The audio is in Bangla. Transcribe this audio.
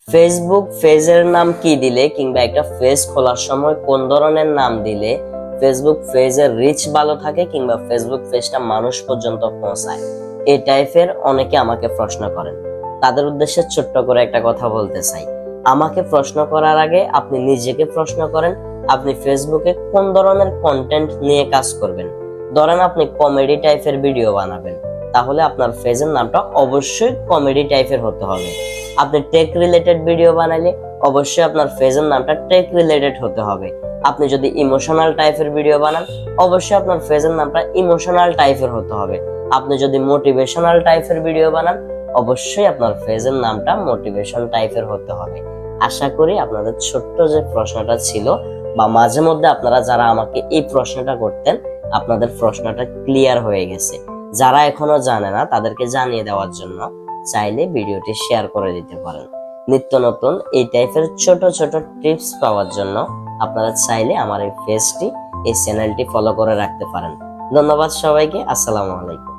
ফেসবুক পেজের নাম কি দিলে কিংবা একটা পেজ খোলার সময় কোন ধরনের নাম দিলে ফেসবুক পেজের রিচ ভালো থাকে কিংবা ফেসবুক পেজটা মানুষ পর্যন্ত পৌঁছায়, এই টাইপের অনেকে আমাকে প্রশ্ন করেন। তাদের উদ্দেশ্যে ছোট্ট করে একটা কথা বলতে চাই। আমাকে প্রশ্ন করার আগে আপনি নিজেকে প্রশ্ন করেন, আপনি ফেসবুকে কোন ধরনের কন্টেন্ট নিয়ে কাজ করবেন। ধরেন আপনি কমেডি টাইপের ভিডিও বানাবেন, তাহলে আপনার পেজের নামটা অবশ্যই কমেডি টাইপের হতে হবে। আপনি টেক রিলেটেড ভিডিও বানালে অবশ্যই আপনার পেজের নামটা টেক রিলেটেড হতে হবে। আপনি যদি ইমোশনাল টাইপের ভিডিও বানান, অবশ্যই আপনার পেজের নামটা ইমোশনাল টাইপের হতে হবে। আপনি যদি মোটিভেশনাল টাইপের ভিডিও বানান, অবশ্যই আপনার পেজের নামটা মোটিভেশন টাইপের হতে হবে। আশা করি আপনাদের ছোট্ট যে প্রশ্নটা ছিল বা মাঝে মধ্যে আপনারা যারা আমাকে এই প্রশ্নটা করতেন, আপনাদের প্রশ্নটা ক্লিয়ার হয়ে গেছে। যারা এখনো জানে না তাদেরকে জানিয়ে দেওয়ার জন্য চাইলে ভিডিওটি শেয়ার করে দিতে পারেন। নিত্য নতুন এই টাইপের ছোট ছোট টিপস পাওয়ার জন্য আপনারা চাইলে আমার এই পেজটি, এই চ্যানেলটি ফলো করে রাখতে পারেন। ধন্যবাদ সবাইকে। আসসালামু আলাইকুম।